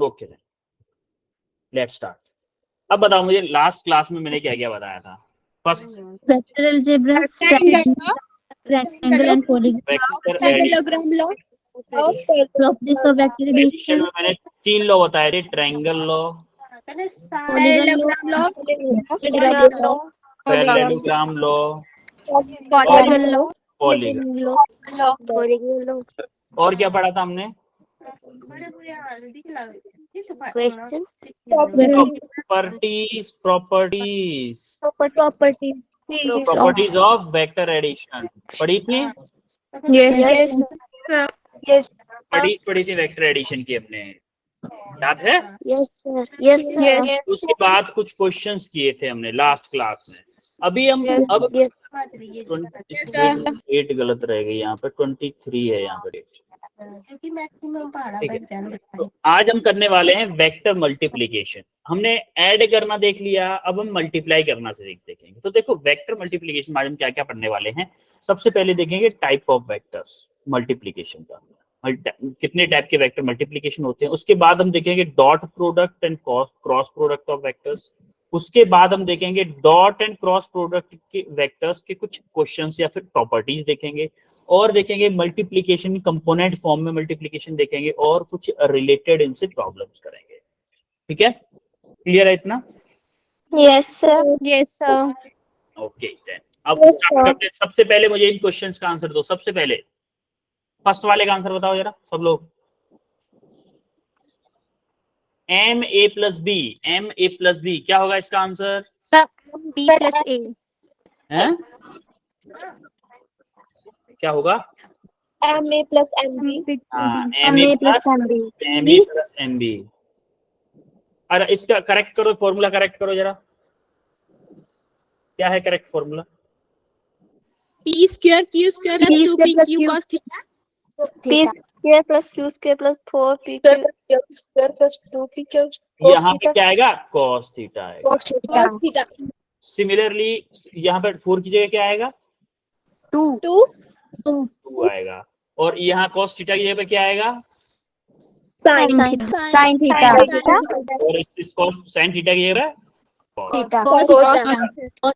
Okay, let's start. अब बताओ मुझे, लास्ट क्लास में मैंने क्या क्या बताया था? First vector algebra, rectangle and polygon, vector parallelogram law, properties of vector addition addition, में मैंने 3 लॉ बताए थे, triangle law, polygon law, parallelogram law और पॉलीगॉन लॉ, पॉलीगॉन। और क्या पढ़ा था हमने? Question properties of vector addition पढ़ी थी? पढ़ी थी वेक्टर एडिशन की हमने, याद है? उसके बाद कुछ क्वेश्चंस किए थे हमने लास्ट क्लास में। अभी हम अब 8 गलत रह गई, यहाँ पे 23 है, यहाँ पे डेट। ठीक है, तो आज हम करने वाले हैं वेक्टर मल्टीप्लिकेशन। हमने ऐड करना देख लिया, अब हम मल्टीप्लाई करना से देखेंगे। तो देखो, वेक्टर मल्टीप्लिकेशन में आज हम क्या क्या पढ़ने वाले हैं। सबसे पहले देखेंगे टाइप ऑफ वेक्टर्स मल्टीप्लिकेशन का, कितने टाइप के वेक्टर मल्टीप्लिकेशन होते हैं। उसके बाद हम देखेंगे dot product and cross product of vectors. उसके बाद हम देखेंगे डॉट एंड क्रॉस प्रोडक्ट के वेक्टर्स के कुछ क्वेश्चंस या फिर प्रॉपर्टीज देखेंगे, और देखेंगे मल्टीप्लिकेशन कंपोनेंट फॉर्म में मल्टीप्लिकेशन देखेंगे, और कुछ रिलेटेड इनसे प्रॉब्लम्स करेंगे। ठीक है, क्लियर है इतना? Yes sir. ओके देन अब स्टार्ट करते हैं। सबसे पहले मुझे इन क्वेश्चंस का आंसर दो। सबसे पहले फर्स्ट वाले का आंसर बताओ जरा सब लोग। एम ए प्लस बी क्या होगा इसका आंसर? बी प्लस ए है क्या होगा? M A plus M B, M A plus M B. अरे इसका करेक्ट करो, फॉर्मूला करेक्ट करो जरा। क्या है correct formula? P square Q square plus 2 P Q cos theta, P square plus Q square plus 4 P square plus 2 P Q यहाँ पे क्या आएगा? cos थीटा आएगा। cos theta. सिमिलरली यहाँ पे 4 की जगह क्या आएगा? 2 आएगा। और यहाँ cos थीटा की जगह पे क्या आएगा? साइन थीटा और इस sin थीटा की जगह पे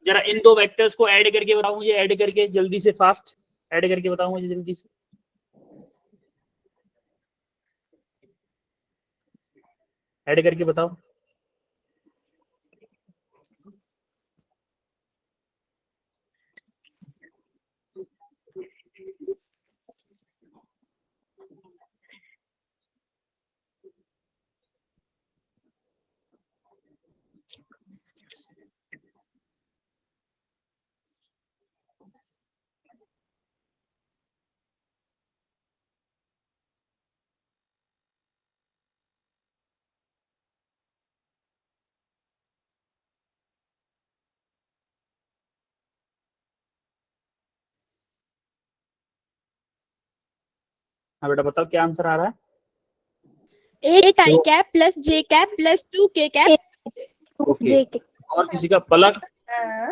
जरा इन दो वेक्टर्स को ऐड करके बताओ मुझे, ऐड करके जल्दी से, फास्ट ऐड करके बताओ मुझे जल्दी से। ऐड करके बताओ। हाँ बेटा बताओ क्या आंसर आ रहा है? 8 i cap plus j cap plus 2 k cap. Okay, और किसी का? पलक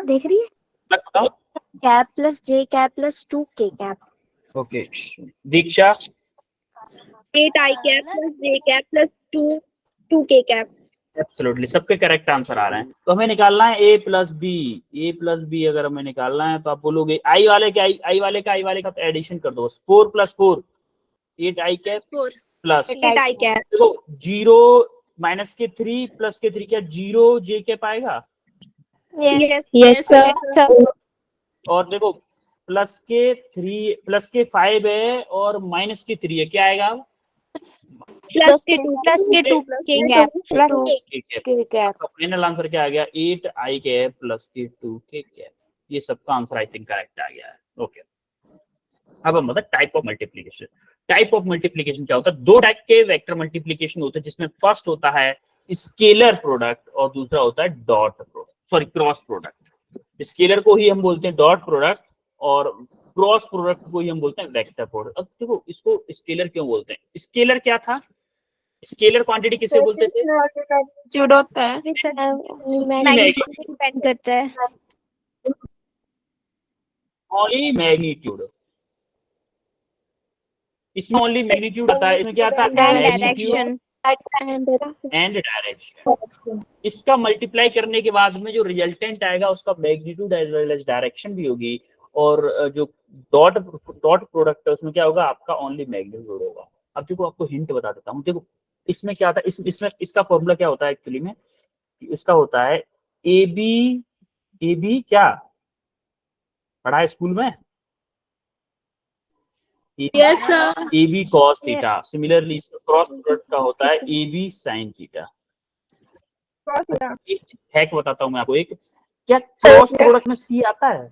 देख रही है? पलक बताओ। कैप प्लस जे कैप प्लस 2 के cap. Okay, Diksha? 8 i cap plus j cap plus 2 k cap. Absolutely, सबके करेक्ट आंसर आ रहे हैं। तो हमें निकालना है a प्लस बी। अगर हमें निकालना है तो आप बोलोगे आई वाले का तो एडिशन कर दो, 4 plus 4 8 I cap plus 8 i cap. देखो 0 माइनस के 3 प्लस के 3 क्या 0 जे कैप आएगा? Yes sir. और देखो प्लस के 5 है और माइनस के 3 है, क्या आएगा? प्लस के 2 के कैप। फाइनल आंसर क्या आ गया? 8 आई कैप प्लस के 2 के कैप। ये सबका आंसर आई थिंक करेक्ट आ गया है। ओके, अब हम मतलब type of multiplication. Type of multiplication क्या होता है? 2 टाइप के वेक्टर मल्टीप्लिकेशन होते हैं, जिसमें फर्स्ट होता है स्केलर प्रोडक्ट और दूसरा होता है क्रॉस प्रोडक्ट। स्केलर को ही हम बोलते हैं डॉट प्रोडक्ट और क्रॉस प्रोडक्ट को ही हम बोलते हैं वेक्टर प्रोडक्ट। अब देखो इसको स्केलर क्यों बोलते हैं? स्केलर क्या था? स्केलर क्वांटिटी किसे बोलते थे? जुड़ होता है, डिपेंड करता है। ओनली मैग्नीट्यूड, इसमें ओनली मैग्नीट्यूड आता है। इसमें क्या आता है? डायरेक्शन। And direction. इसका मल्टीप्लाई करने के बाद में जो रिजल्टेंट आएगा उसका magnitude as well as direction भी होगी, और जो डॉट प्रोडक्ट है उसमें क्या होगा, आपका ओनली मैग्नीट्यूड होगा। अब देखो आपको हिंट बता देता हूँ, देखो इसमें क्या होता है, इसमें इसका फॉर्मूला क्या होता है एक्चुअली में, इसका होता है ए बी क्या पढ़ा है स्कूल में, Yes, sir. A B cos theta. Similarly cross product का होता है ए बी साइन थीटा। एक हैक बताता हूँ मैं आपको, एक क्या क्रॉस प्रोडक्ट में सी आता है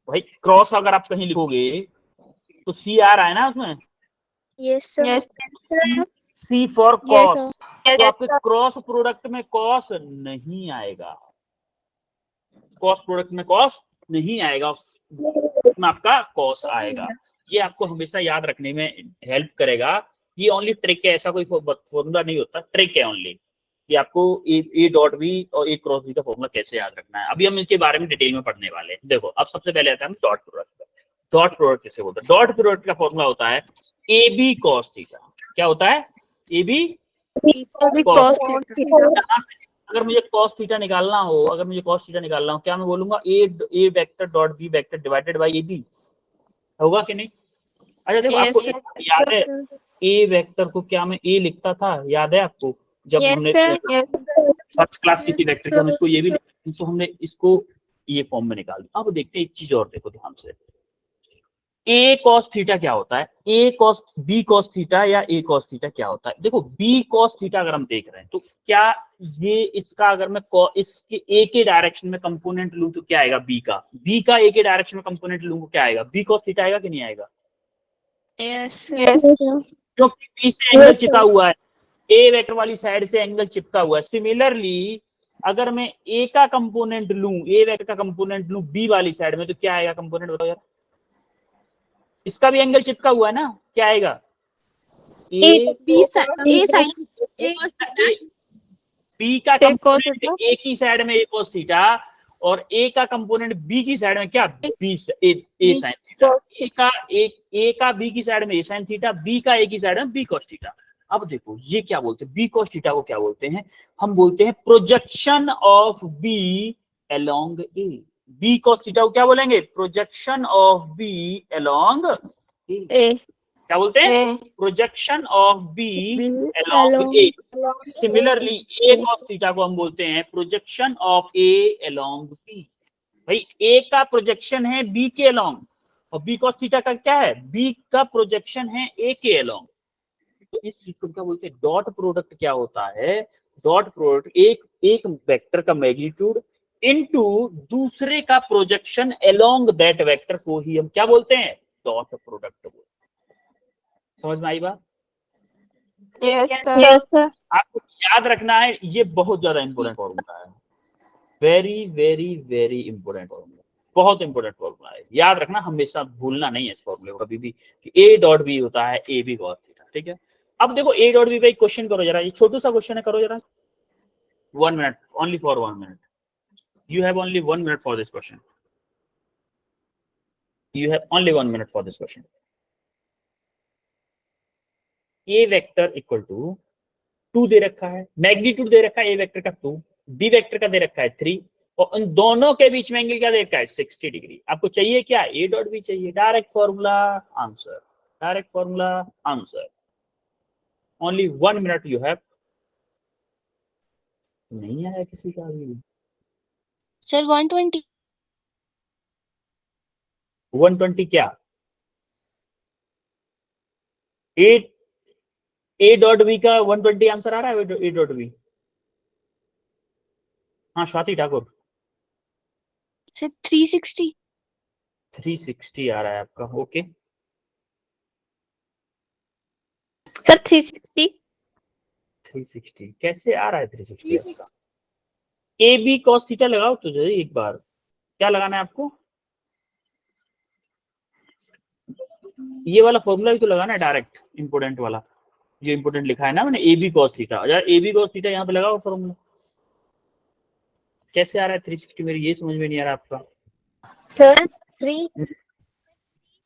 भाई, क्रॉस अगर आप कहीं लिखोगे तो सी आ रहा है ना उसमें, Yes, sir. C for Yes, cos, तो आपके क्रॉस प्रोडक्ट में कॉस नहीं आएगा, कॉस प्रोडक्ट में कॉस नहीं आएगा, उसमें आपका कॉस आएगा। ये आपको हमेशा याद रखने में हेल्प करेगा। ये ओनली ट्रिक है, ऐसा कोई फॉर्मूला नहीं होता, ट्रिक है ओनली कि आपको ए डॉट बी और ए क्रॉस बी का फॉर्मूला कैसे याद रखना है। अभी हम इनके बारे में डिटेल में पढ़ने वाले हैं। देखो अब सबसे पहले आता है हम डॉट प्रोडक्ट। डॉट प्रोडक्ट कैसे होता है, डॉट प्रोडक्ट का फॉर्मूला होता है ए बी कॉस थीटा। क्या होता है, ए बी कॉस थीटा। अगर मुझे cos थीटा निकालना हो, क्या मैं बोलूंगा A vector dot B vector divided by A B, होगा कि नहीं? अच्छा देखो आपको याद है ए वेक्टर को क्या मैं ए लिखता था, याद है आपको जब हमने फर्स्ट क्लास की थी वेक्टर की, हम इसको ये भी तो हमने इसको ये फॉर्म में निकाल दिया। अब देखते हैं एक चीज और, देखो ध्यान से, ए कॉस थीटा क्या होता है, बी कॉस थीटा या ए कॉस थीटा क्या होता है। देखो बी कॉस थीटा अगर हम देख रहे हैं तो क्या ये इसका अगर मैं इसके ए के डायरेक्शन में कंपोनेंट लूं तो क्या आएगा, बी का ए के डायरेक्शन में कंपोनेंट लूं तो क्या आएगा, बी कॉस थीटा आएगा कि नहीं आएगा? क्योंकि बी से एंगल चिपका हुआ है, ए वेक्टर वाली साइड से एंगल चिपका हुआ है। सिमिलरली अगर मैं ए का कंपोनेंट लूं, ए वेक्टर का कंपोनेंट लूं बी वाली साइड में तो क्या आएगा कंपोनेंट, बताओ यार? इसका भी एंगल चिपका हुआ है ना, क्या आएगा, बी का कंपोनेंट ए की साइड में ए cos थीटा और ए का कंपोनेंट बी की साइड में क्या, बी ए sin थीटा। ए का बी की साइड में ए sin थीटा, बी का ए की साइड में बी cos थीटा। अब देखो ये क्या बोलते हैं, बी cos थीटा को क्या बोलते हैं, हम बोलते हैं projection of B along A. B cos theta को क्या बोलेंगे, projection of B along A. क्या बोलते हैं, projection of B along A. Similarly A cos theta को हम बोलते हैं projection of A along B. भाई ए का प्रोजेक्शन है बी के अलोंग और बी cos थीटा का क्या है, बी का प्रोजेक्शन है ए के अलोंग। तो इस चीज को क्या बोलते हैं, डॉट प्रोडक्ट क्या होता है, डॉट प्रोडक्ट एक वेक्टर का मैग्नीट्यूड इनटू दूसरे का प्रोजेक्शन अलोंग दैट वेक्टर को ही हम क्या बोलते हैं, डॉट प्रोडक्ट बोलते हैं। समझ में आई बात? Yes, sir. आपको याद रखना है, ये बहुत ज्यादा इंपॉर्टेंट फॉर्मूला है, very very very important formula, बहुत इंपॉर्टेंट फॉर्मूला है। याद रखना, हमेशा भूलना नहीं है इस फॉर्मूले को कभी भी कि ए डॉट बी होता है ए बी cos थीटा। ठीक है, अब देखो ए डॉट बी का एक क्वेश्चन करो जरा, ये छोटू सा क्वेश्चन है, करो जरा, 1 minute, only for 1 minute, you have only 1 minute for this question, you have only 1 minute for this question. A vector equal to 2 दे रखा है, मैग्नीट्यूड दे रखा है ए वेक्टर का 2, बी वेक्टर का दे रखा है 3, और उन दोनों के बीच में एंगल क्या दे रखा है, 60 डिग्री। आपको चाहिए क्या, ए डॉट बी चाहिए। Direct formula answer, direct formula answer, only 1 minute you have. नहीं आया किसी का भी? सर 120। 120 क्या, ए डॉट बी का 120 आंसर आ रहा है, ए डॉट बी? हाँ स्वाति ठाकुर, सर 360। 360 आ रहा है आपका, ओके Sir, 360. 360 कैसे आ रहा है 360 आपका? ए बी cos थीटा लगाओ तो जरा एक बार, क्या लगाना है आपको, ये वाला फॉर्मूला भी तो लगाना है, डायरेक्ट इंपोर्टेंट वाला, जो इंपोर्टेंट लिखा है ना मैंने, ए बी cos थीटा। यार ए बी cos थीटा यहाँ पे लगाओ फॉर्मूला, कैसे आ रहा है 360, मेरी ये समझ में नहीं आ रहा आपका। Sir, 3.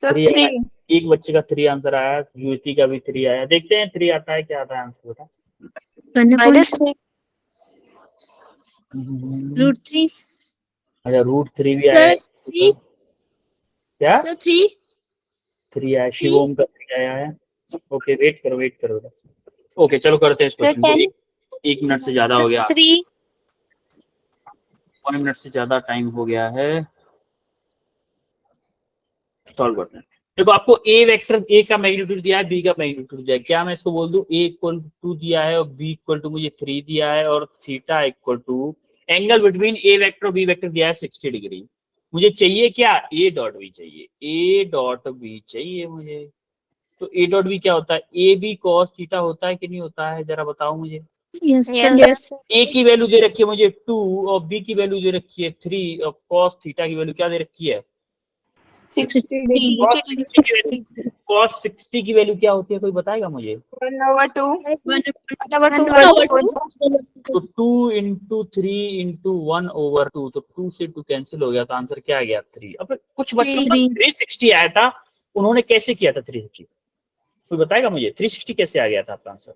Sir, 3 3. एक बच्चे का 3 आंसर आया, ज्योति का भी 3 आया। देखते हैं 3 आता है, क्या आता है आंसर बता। -3 √3 अच्छा √3 भी आया सर है। 3 क्या सर 3 3 आया, शिवोम का 3 आया है। ओके वेट करो। ओके चलो करते हैं इस क्वेश्चन को। एक मिनट से ज्यादा हो गया, 3 1 मिनट से ज्यादा टाइम हो गया है। सॉल्व करते हैं। देखो आपको ए वेक्टर, ए का मैग्नीट्यूड दिया है, बी का मैग्नीट्यूड दिया है। क्या मैं इसको बोल दूं, ए इक्वल टू 2 दिया है और बी इक्वल टू मुझे 3 दिया है, और theta equal to angle between A vector और बी वेक्टर दिया है 60 डिग्री। मुझे चाहिए क्या, ए डॉट बी चाहिए, ए डॉट बी चाहिए मुझे। तो ए डॉट बी क्या होता है, ए बी कॉस थीटा होता है कि नहीं होता है, जरा बताओ मुझे। यस ए की वैल्यू दे रखी है मुझे 2 और बी की वैल्यू दे रखी है 3 और कॉस थीटा की वैल्यू क्या दे रखी है 60 कॉस 60 की वैल्यू क्या होती है, कोई बताएगा मुझे। 1/2 तो 2 इंटू 3 इंटू 1/2, तो 2 से 2 कैंसिल हो गया, तो आंसर क्या आ गया 3। अब कुछ बच्चों का 360 आया था, उन्होंने कैसे किया था 360, कोई बताएगा मुझे 360 कैसे आ गया था आपका आंसर,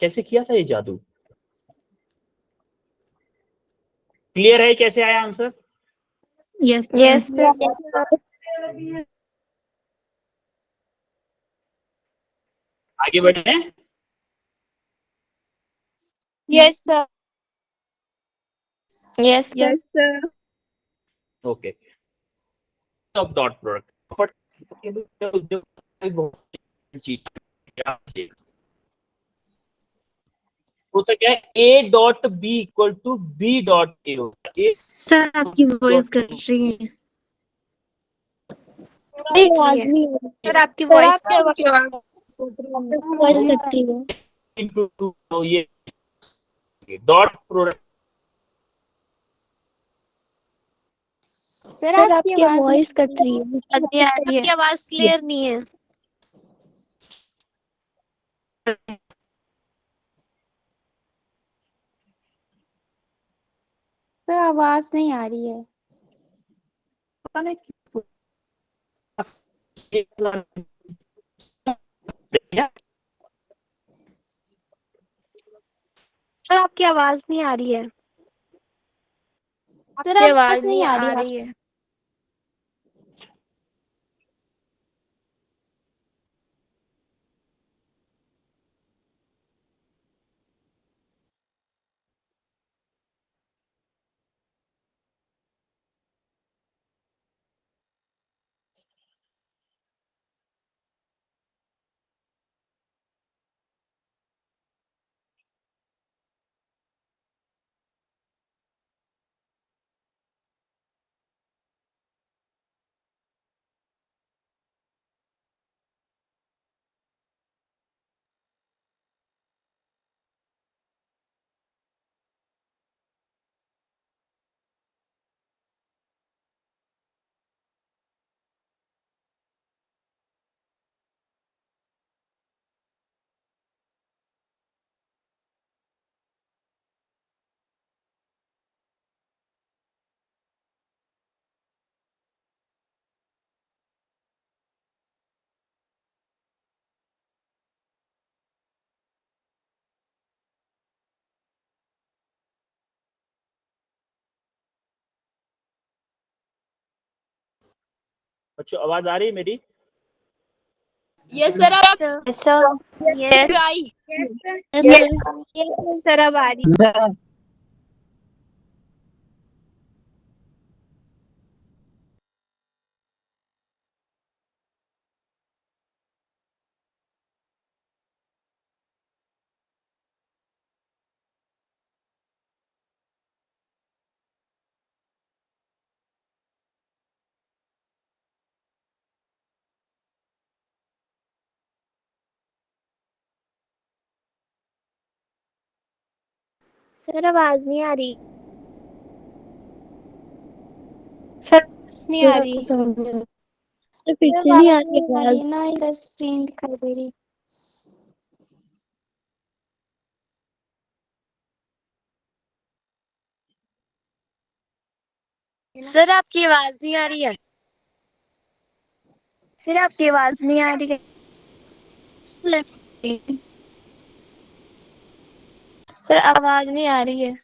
कैसे किया था ये जादू। क्लियर है कैसे आया आंसर। यस आगे बढ़े। Yes sir yes sir okay of dot product होता क्या है, A dot B equal to B dot A होता है। सर आपकी वॉइस कट रही है। सर आपकी वॉइस वॉइस कट रही है। इंटू 2 तो ये डॉट प्रोडक्ट। सर सर आपकी आपकी आवाज वॉइस कट रही है। आपकी आवाज क्लियर नहीं है। सर आवाज नहीं आ रही है। पता नहीं क्यों। सर आपकी आवाज नहीं आ रही है। सर आवाज नहीं आ रही है। बच्चों आवाज आ रही है मेरी। यस सर आप sir yes I yes sir अब आ रही। सर आवाज नहीं आ रही। सर नहीं आ रही। पीछे नहीं आ रही आवाज ना स्क्रीन दिखाई दे रही। सर आपकी आवाज नहीं आ रही है। सर आपकी आवाज नहीं आ रही है। सर आवाज नहीं आ रही है।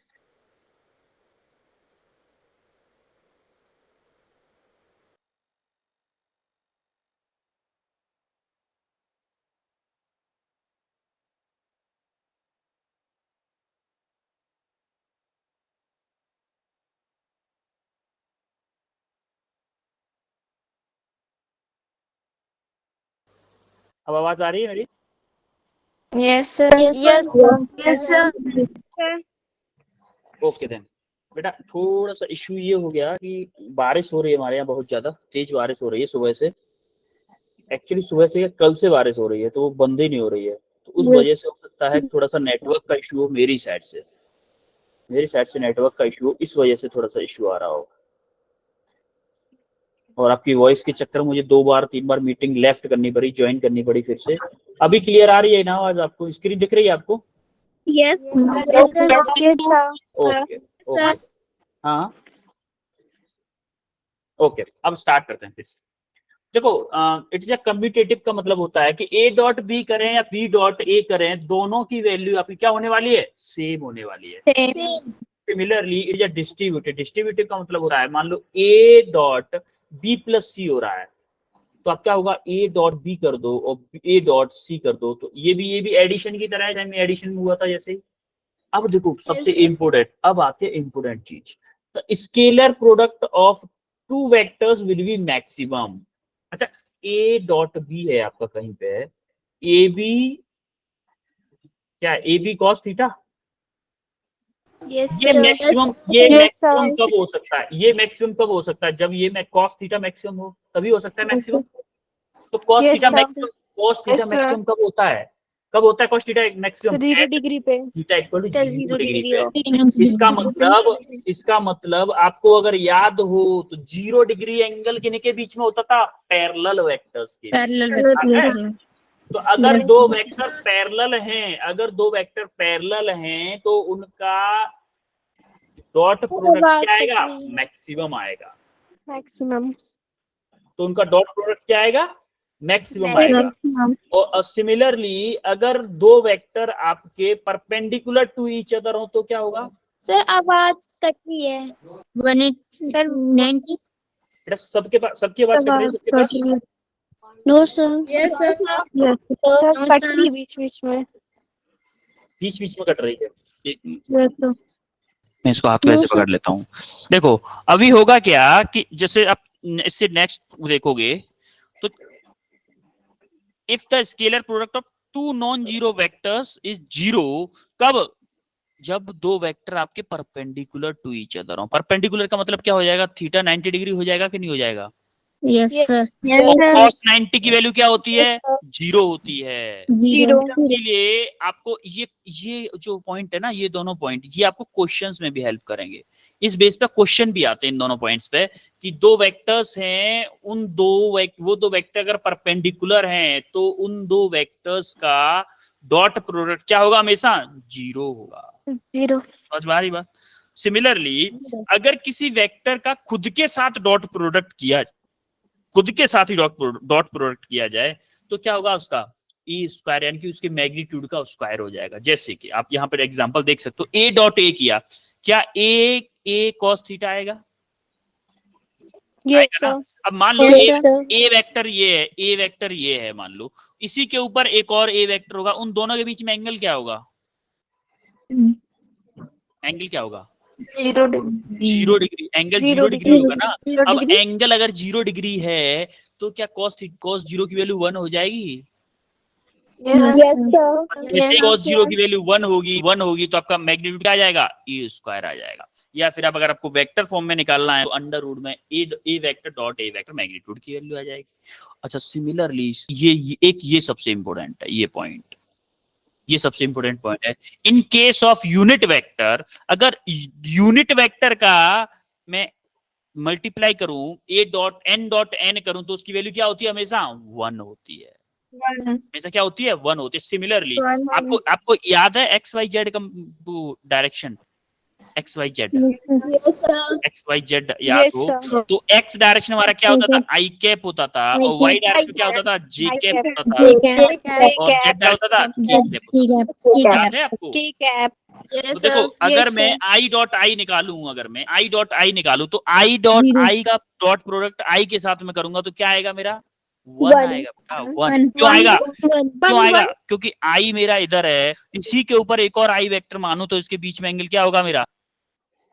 अब आवाज आ रही है मेरी? Yes sir. Yes sir. Okay then. बेटा थोड़ा सा इशू ये हो गया कि बारिश हो रही है हमारे यहाँ, बहुत ज्यादा तेज बारिश हो रही है सुबह से। एक्चुअली सुबह से कल से बारिश हो रही है, तो वो बंद ही नहीं हो रही है। तो उस वजह से हो सकता है थोड़ा सा नेटवर्क का इशू हो मेरी साइड से। मेरी साइड से नेटवर्क का इशू हो, इस वजह से थोड़ा सा इशू आ रहा हो। और आपकी वॉइस के चक्कर में मुझे 2 बार 3 बार मीटिंग लेफ्ट करनी पड़ी, ज्वाइन करनी पड़ी फिर से। अभी क्लियर आ रही है ना आवाज? आपको स्क्रीन दिख रही है आपको? Yes okay okay. हाँ ओके, अब स्टार्ट करते हैं फिर से। देखो इट्स अ कम्यूटेटिव का मतलब होता है कि ए डॉट बी करें या बी डॉट ए करें, दोनों की वैल्यू आपकी क्या होने वाली है? सेम होने वाली है। Similarly it is a distributive. Distributive का मतलब हो रहा है, मान लो ए डॉट बी प्लस सी हो रहा है, तो आप क्या होगा, ए डॉट बी कर दो और ए डॉट सी कर दो, तो ये भी एडिशन की तरह है, जैसे एडिशन में हुआ था जैसे ही। अब देखो सबसे इंपोर्टेंट, अब आते हैं इंपोर्टेंट चीज, तो scalar product of two vectors will be maximum. अच्छा, ए डॉट बी है आपका कहीं पे, ए बी, क्या ए बी कॉस थीटा, ये मैक्सिमम, ये मैक्सिमम कब हो सकता है? ये मैक्सिमम कब हो सकता है? जब ये कॉस थीटा मैक्सिमम हो, तभी हो सकता है मैक्सिमम। तो cos theta maximum, cos theta maximum कब होता है? कब होता है कॉस थीटा मैक्सिमम? 0 डिग्री पे। थीटा इक्वल टू 0 डिग्री पे। इसका मतलब आपको अगर याद हो तो 0 डिग्री एंगल किनके बीच में होता था? पैरेलल वेक्टर्स के बीच। तो अगर दो वेक्टर पैरेलल हैं, अगर दो वेक्टर पैरेलल हैं तो उनका डॉट प्रोडक्ट क्या आएगा? मैक्सिमम आएगा। मैक्सिमम। तो उनका डॉट प्रोडक्ट क्या आएगा? मैक्सिमम आएगा। और सिमिलरली अगर दो वेक्टर आपके परपेंडिकुलर टू ईच अदर हो तो क्या होगा? सर आवाज कट रही है। 190। सबके पास, सबकी आवाज कट रही है सबके पास? No sir. Yes sir. Sir cut रही है बीच बीच में। बीच बीच में कट रही है। Yes sir. मैं इसको हाथ को ऐसे पकड़ लेता हूँ। देखो अभी होगा क्या कि जैसे आप इससे नेक्स्ट देखोगे तो if the scalar product of two non zero vectors is zero, कब? जब दो वेक्टर आपके परपेंडिकुलर टू ईच अदर हो। परपेंडिकुलर का मतलब क्या हो जाएगा? थीटा 90 डिग्री हो जाएगा कि नहीं हो जाएगा? Yes sir. और cos 90 की वैल्यू क्या होती है? 0 होती है। जीरो। इसीलिए आपको ये जो पॉइंट है ना, ये दोनों पॉइंट ये आपको क्वेश्चंस में भी हेल्प करेंगे। इस बेस पे क्वेश्चन भी आते हैं इन दोनों पॉइंट्स पे कि दो वेक्टर्स हैं, उन वो दो वेक्टर अगर परपेंडिकुलर हैं तो उन दो वेक्टर्स का डॉट प्रोडक्ट क्या होगा? हमेशा 0 होगा। जीरो। समझ में आ रही बात? सिमिलरली अगर किसी वेक्टर का खुद के साथ डॉट प्रोडक्ट किया, खुद के साथ ही डॉट प्रोडक्ट किया जाए तो क्या होगा? उसका ए स्क्वायर, यानी कि उसके मैग्नीट्यूड का स्क्वायर हो जाएगा। जैसे कि आप यहाँ पर एग्जांपल देख सकते हो, ए डॉट ए किया, क्या ए कॉस थीटा आएगा? Yes sir. अब मान लो ए वेक्टर ये है, ए वेक्टर ये है, मान लो इसी के ऊपर एक और ए वेक्टर होगा, उन दोनों के बीच में एंगल क्या होगा? एंगल क्या होगा? 0 डिग्री। एंगल 0 डिग्री होगा ना। अब एंगल अगर 0 डिग्री है तो क्या कॉस 0 की वैल्यू 1 हो जाएगी? जैसे कॉस 0 की वैल्यू 1 होगी तो आपका मैग्नीट्यूड क्या आ जाएगा? ए स्क्वायर आ जाएगा। या फिर आप अगर आपको वेक्टर फॉर्म में निकालना है तो अंडर रूट में A vector dot A vector magnitude की वैल्यू आ जाएगी। अच्छा, सिमिलरली ये सबसे इंपॉर्टेंट है, ये पॉइंट, ये सबसे इंपॉर्टेंट पॉइंट है। In case of unit vector, अगर यूनिट वेक्टर का मैं मल्टीप्लाई करूं ए डॉट एन करूं तो उसकी वैल्यू क्या होती है? हमेशा 1 होती है। हमेशा क्या होती है? 1 होती है। सिमिलरली आपको याद है एक्स वाई जेड का direction? X Y Z, Yes, sir. X Y Z याद Yes, हो sir. तो एक्स डायरेक्शन हमारा क्या होता था, आई कैप होता था, और वाई डायरेक्शन क्या होता था, जे कैप होता था, J cap. और जेड क्या होता था, के कैप होता था। याद है आपको? K cap. तो Yes, देखो sir. अगर Yes, मैं sir. आई डॉट आई निकालूं, अगर मैं आई डॉट आई निकालूं तो आई डॉट आई का डॉट प्रोडक्ट आई के साथ में करूंगा तो क्या आएगा मेरा, वन One. आएगा बेटा, वन। क्यों आएगा, क्यों आएगा, क्योंकि आई मेरा इधर है, इसी के ऊपर एक और आई वेक्टर मानूं तो इसके बीच में एंगल क्या होगा मेरा,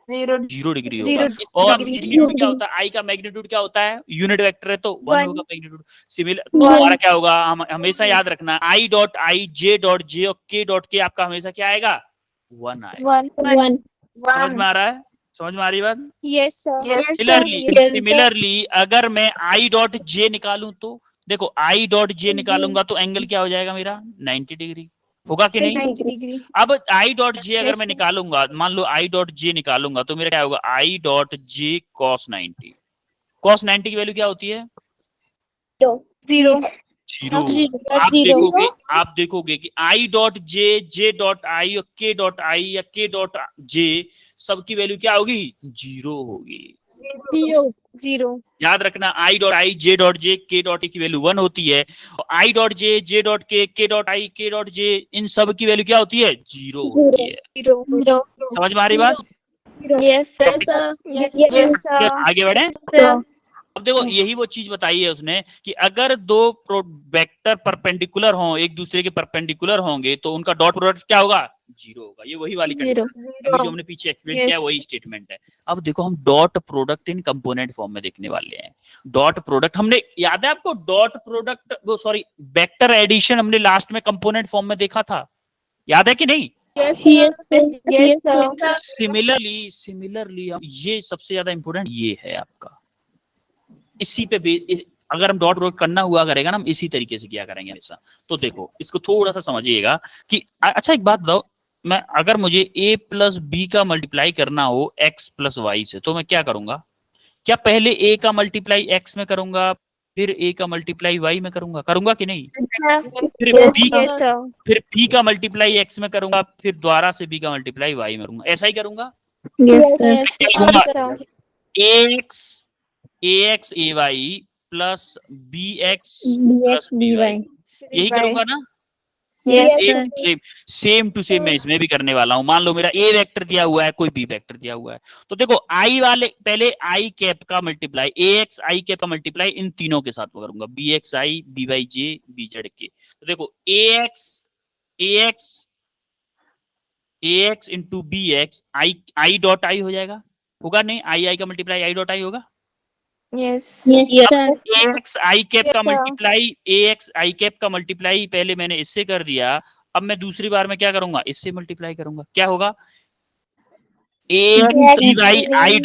0 डिग्री होगा। और मैग्नीट्यूड क्या होता है, आई का मैग्नीट्यूड क्या होता है, यूनिट वेक्टर है तो 1 होगा मैग्नीट्यूड। सिमिलर तो हमारा क्या होगा, हम हमेशा याद रखना I dot I, J dot J और के डॉट के आपका हमेशा क्या आएगा, 1 आएगा। One. समझ में आ रहा है, समझ में आ रही बात? Yes, sir. Yes, sir. Similarly अगर मैं आई डॉट जे निकालूं तो देखो आई डॉट जे निकालूंगा तो एंगल क्या हो जाएगा मेरा, 90 डिग्री होगा कि नहीं। 90 degree. अब आई डॉट जे अगर मैं निकालूंगा, मान लो आई डॉट जे निकालूंगा तो मेरा क्या होगा, I dot J cos 90। Cos 90 की वैल्यू क्या होती है, Zero. जीरो। Zero. आप देखोगे कि I dot J, J dot I और के डॉट आई या के डॉट जे सबकी वैल्यू क्या होगी, 0 होगी। Zero. याद रखना I dot I, J dot J, के डॉट की वैल्यू 1 होती है, और I dot J, J dot के डॉट आई, के डॉट जे इन सब की वैल्यू क्या होती है, 0 होती है। Zero. समझ में आ रही बात? Yes, sir. Yes, sir. आगे बढ़े। Sir. अब देखो यही वो चीज बताई है उसने कि अगर दो वेक्टर परपेंडिकुलर हों, एक दूसरे के परपेंडिकुलर होंगे तो उनका डॉट प्रोडक्ट क्या होगा, 0 होगा। ये वही वाली कंडीशन अभी जो हमने पीछे एक्सप्लेन किया वही स्टेटमेंट है। अब देखो हम dot product in component form में देखने वाले हैं। डॉट प्रोडक्ट हमने, याद है आपको, डॉट प्रोडक्ट वो सॉरी वेक्टर एडिशन हमने लास्ट में कंपोनेंट फॉर्म में देखा था, याद है कि नहीं? Yes, sir. सिमिलरली ये सबसे ज्यादा इंपोर्टेंट ये है आपका, इसी पे अगर हम डॉट प्रोडक्ट करना हुआ करेगा ना, हम इसी तरीके से किया करेंगे हमेशा। तो देखो इसको थोड़ा सा समझिएगा कि अच्छा एक बात बताओ, मैं अगर मुझे a प्लस बी का मल्टीप्लाई करना हो x प्लस वाई से तो मैं क्या करूंगा, क्या पहले a का मल्टीप्लाई x में करूंगा फिर a का मल्टीप्लाई y में करूंगा कि नहीं? फिर b का मल्टीप्लाई x में करूंगा, फिर दोबारा से b का मल्टीप्लाई y में करूंगा, ऐसा ही करूंगा। ax ay plus bx plus by यही करूंगा ना। सेम टू सेम मैं इसमें भी करने वाला हूं। मान लो मेरा a वेक्टर दिया हुआ है, कोई b वेक्टर दिया हुआ है, तो देखो i वाले पहले i कैप का मल्टीप्लाई, ax i कैप का मल्टीप्लाई इन तीनों के साथ करूंगा, bx i by j bz के। तो देखो ax into bx i dot i हो जाएगा, होगा नहीं? i का मल्टीप्लाई i डॉट i होगा। ax i कैप का मल्टीप्लाई, ax i कैप का मल्टीप्लाई पहले मैंने इससे कर दिया, अब मैं दूसरी बार में क्या करूंगा, इससे मल्टीप्लाई करूंगा, क्या होगा, ax by i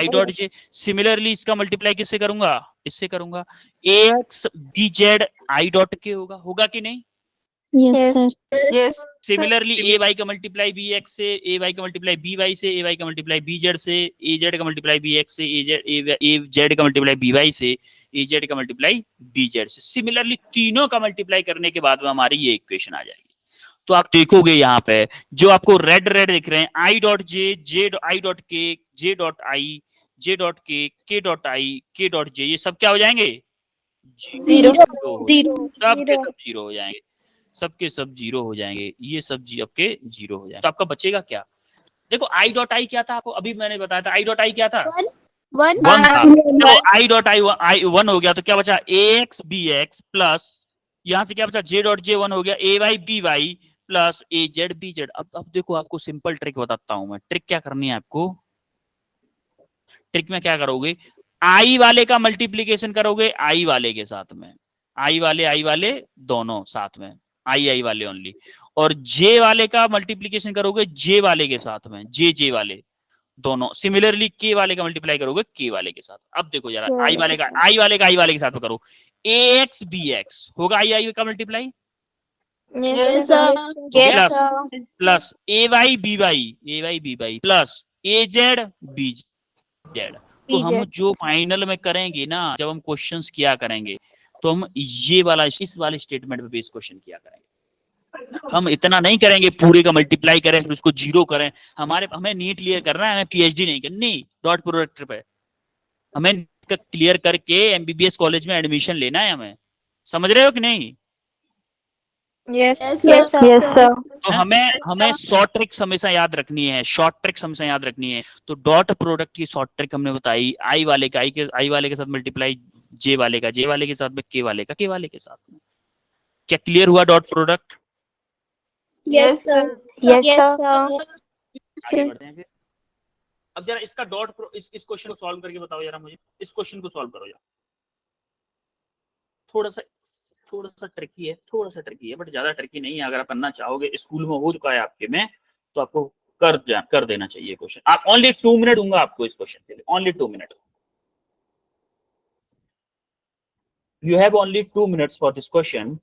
dot j। Similarly इसका मल्टीप्लाई किससे करूंगा, इससे करूंगा, ax bz i dot k होगा कि नहीं? सिमिलरली ए वाई का मल्टीप्लाई बी एक्स से, ए वाई का मल्टीप्लाई बी वाई से, ए वाई का मल्टीप्लाई बी जेड से, ए जेड का मल्टीप्लाई बी एक्स से, ए जेड का मल्टीप्लाई बी वाई से, ए जेड का मल्टीप्लाई बी जेड से। सिमिलरली तीनों का मल्टीप्लाई करने के बाद में हमारी ये इक्वेशन आ जाएगी। तो आप देखोगे यहाँ पे जो आपको रेड रेड दिख रहे हैं, I dot J, J I dot के, J dot I, J dot के डॉट आई, के डॉट जे, ये सब क्या हो जाएंगे, Zero. सब के सब जीरो हो जाएंगे, सबके सब जीरो हो जाएंगे, ये सब जी आपके जीरो हो जाएंगे। तो आपका बचेगा क्या, देखो आई डॉट आई क्या था आपको अभी मैंने बताया था, आई डॉट आई क्या था, One. था। तो आई डॉट आई वन हो गया, तो क्या बचा, ए एक्स बी एक्स प्लस यहाँ से क्या बचा, जे डॉट जे वन हो गया, ए वाई बी वाई प्लस ए जेड बी जेड। अब देखो आपको सिंपल ट्रिक बताता हूं मैं, ट्रिक क्या करनी है आपको, ट्रिक में क्या करोगे, आई वाले का मल्टीप्लीकेशन करोगे आई वाले के साथ में, आई वाले दोनों साथ में, आई वाले ओनली, और जे वाले का मल्टीप्लीकेशन करोगे जे वाले के साथ में, जे वाले दोनों। सिमिलरली के वाले का मल्टीप्लाई करोगे के वाले के साथ। अब देखो जरा आई वाले का के साथ करो, ए एक्स बी एक्स होगा आई का मल्टीप्लाई, प्लस ए वाई बी वाई प्लस ए जेड बी जेड। तो हम जो फाइनल में करेंगे ना, जब हम क्वेश्चंस किया करेंगे तो हम ये वाला इस वाले स्टेटमेंट पे बेस क्वेश्चन किया करेंगे। हम इतना नहीं करेंगे पूरे का मल्टीप्लाई करें फिर उसको जीरो करें। हमें नीट क्लियर करना है, हमें पीएचडी नहीं करनी डॉट प्रोडक्ट पे। हमें क्लियर करके एमबीबीएस कॉलेज में एडमिशन लेना है हमें। समझ रहे हो कि नहीं? Yes. Yes, Yes, sir. sir. Yes, sir. तो हमें हमें शॉर्ट ट्रिक्स हमेशा याद रखनी है, शॉर्ट ट्रिक्स हमेशा याद रखनी है। तो डॉट प्रोडक्ट की शॉर्ट ट्रिक हमने बताई, आई वाले का आई वाले के साथ मल्टीप्लाई जे वाले का जे वाले के साथ में के वाले का के वाले के साथ में। क्या क्लियर हुआ dot product? Yes, sir. Yes, Yes, sir. sir. आगे बढ़ते हैं फिर। अब जरा इसका इस क्वेश्चन को सॉल्व करके बताओ जरा मुझे। इस क्वेश्चन को सॉल्व करो यार। थोड़ा सा ट्रिकी है बट ज्यादा ट्रिकी नहीं है। अगर आप करना चाहोगे, स्कूल में हो चुका है आपके में, तो आपको कर देना चाहिए क्वेश्चन। आप ओनली 2 मिनट दूंगा आपको इस क्वेश्चन के लिए, only 2 minute. You have only 2 minutes for this question.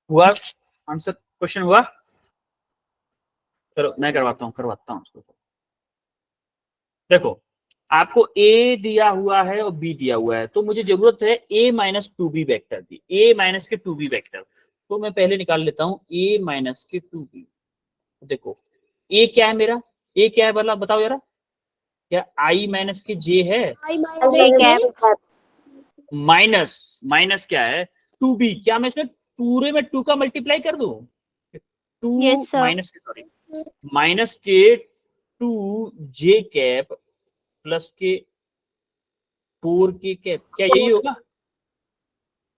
हुआ आंसर? क्वेश्चन हुआ? चलो मैं करवाता हूँ उसको। देखो, आपको ए दिया हुआ है और बी दिया हुआ है, तो मुझे जरूरत है ए माइनस 2b वेक्टर की, ए माइनस के 2b वेक्टर। तो मैं पहले निकाल लेता हूँ ए माइनस के 2b। देखो ए क्या है मेरा, ए क्या है वाला बताओ जरा। क्या आई माइनस के जे है? I minus J. माइनस क्या है? 2b। क्या मैं इसमें पूरे में 2 का मल्टीप्लाई कर दूं? 2 Yes, sir. माइनस के सॉरी माइनस के 2 जे कैप प्लस के 4 के कैप। क्या यही होगा?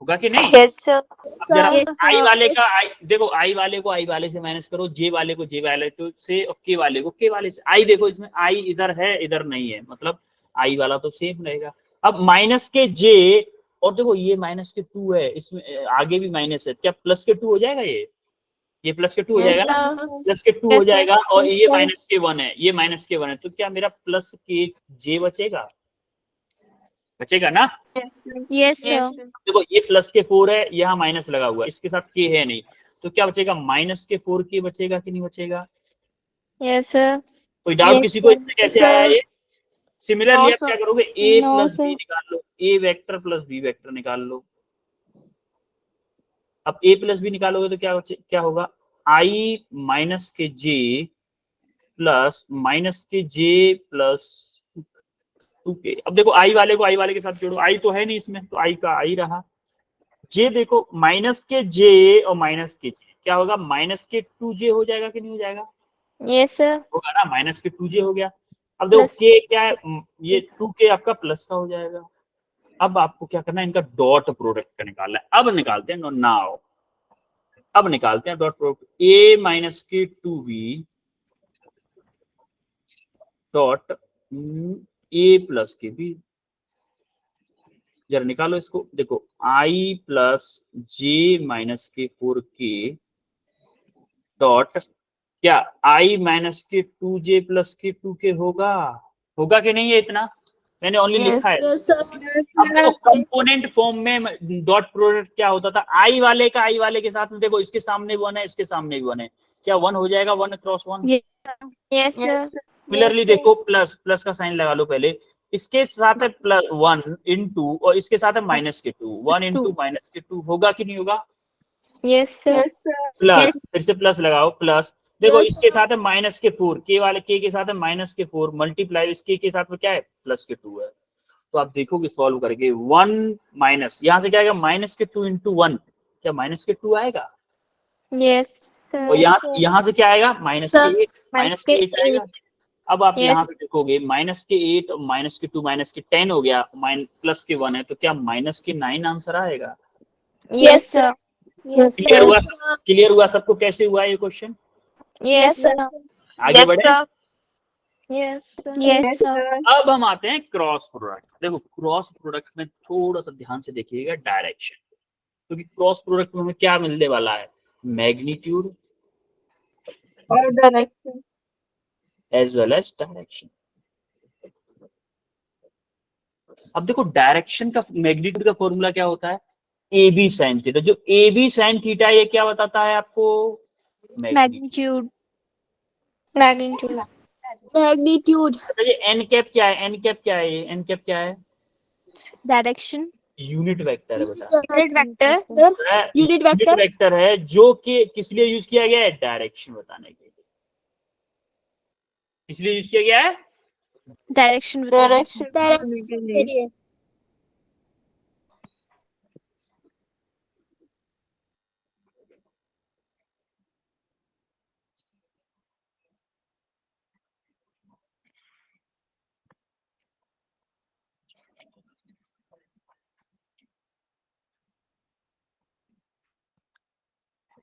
होगा कि नहीं? Yes, sir. अब जरा Yes, sir. आई वाले का देखो, आई वाले को आई वाले से माइनस करो, जे वाले को जे वाले से, और के वाले को के वाले से। आई देखो इसमें आई इधर है इधर नहीं है, मतलब आई वाला तो सेम रहेगा। अब माइनस के जे, और देखो ये माइनस के 2 है, इसमें आगे भी माइनस है, क्या प्लस के 2 हो जाएगा? ये प्लस के 2 हो Yes, जाएगा ना, sir. प्लस के 2 हो Yes, sir. जाएगा। और ये माइनस के 1 है, ये माइनस के 1 है, तो क्या मेरा प्लस के जे बचेगा ना? Yes, sir. देखो ये प्लस के 4 है, यहाँ माइनस लगा हुआ है, इसके साथ के है नहीं, तो क्या बचेगा? माइनस के 4 के बचेगा कि नहीं बचेगा? Yes, sir. कोई डाउट Yes, किसी को इसमें कैसे sir. आया ये? सिमिलरली No, आप क्या sir. करोगे, ए No, प्लस sir. बी निकाल लो, ए वेक्टर प्लस बी वेक्टर निकाल लो। अब ए प्लस बी निकालोगे तो क्या होगा? आई माइनस के जे प्लस माइनस के जे प्लस 2k। अब देखो आई वाले को आई वाले के साथ जोड़ो, आई तो है नहीं इसमें, तो आई का आई रहा। जे देखो माइनस के जे और माइनस के जे क्या होगा? माइनस के 2j हो जाएगा कि नहीं हो जाएगा? Yes, sir. होगा ना, माइनस के 2j हो गया। अब देखो Plus. के क्या है, ये 2k आपका प्लस का हो जाएगा। अब आपको क्या करना है, इनका डॉट प्रोडक्ट का निकालना है। अब निकालते हैं नाउ, अब निकालते हैं डॉट प्रोडक्ट। ए माइनस के 2b डॉट ए प्लस के बी। जरा निकालो इसको। देखो आई प्लस जे माइनस के 4k डॉट क्या आई माइनस के 2j प्लस के 2k होगा कि नहीं है इतना? मैंने ओनली लिखा है। Yes, sir. अब देखो कंपोनेंट फॉर्म में डॉट प्रोडक्ट क्या होता था, आई वाले का आई वाले के साथ में, देखो इसके सामने भी 1 है, इसके सामने भी 1 है, क्या 1 हो जाएगा 1 क्रॉस 1? Yes, sir. सिमिलरली देखो प्लस, प्लस का साइन लगा लो पहले, इसके साथ है प्लस 1 इंटू और इसके साथ है माइनस के 2, 1 इंटू माइनस के 2 होगा कि नहीं होगा? Yes, sir. प्लस, फिर से प्लस लगाओ, प्लस देखो Yes. इसके साथ है माइनस के 4, के वाले के साथ है माइनस के 4 मल्टीप्लाई इसके के साथ में क्या है प्लस के 2 है। तो आप देखोगे सॉल्व करके 1 माइनस यहाँ से क्या आएगा माइनस के 2 इंटू 1, क्या माइनस के 2 आएगा? Yes, sir. और यहाँ से क्या आएगा माइनस Sir. के 8, माइनस के 8 आएगा। अब आप Yes. यहाँ पे देखोगे माइनस के 8 और माइनस के 2 माइनस के 10 हो गया, प्लस के 1 है, तो क्या माइनस के 9 आंसर आएगा? Yes, sir. Yes, क्लियर हुआ? sir. क्लियर हुआ सबको कैसे हुआ ये क्वेश्चन? Yes, sir. आगे बढ़े। Yes, sir. Yes, sir. अब हम आते हैं क्रॉस प्रोडक्ट। देखो क्रॉस प्रोडक्ट में थोड़ा सा ध्यान से देखिएगा डायरेक्शन, क्योंकि क्रॉस प्रोडक्ट में हमें क्या मिलने वाला है, मैग्नीट्यूड और direction. As well as direction. अब देखो डायरेक्शन का मैग्नीट्यूड का फॉर्मूला क्या होता है, ए बी साइन थीटा। जो ए बी साइन थीटा ये क्या बताता है आपको, मैग्नीट्यूड। Magnitude. मैग्नीट्यूड। अच्छा ये एन कैप क्या है, एन कैप क्या है, एन कैप क्या है, Direction. यूनिट वेक्टर है बेटा। Unit vector. Unit unit vector. Vector है जो कि किस लिए यूज किया गया है, डायरेक्शन बताने के लिए। इसलिए यूज किया गया है Direction. डायरेक्शन।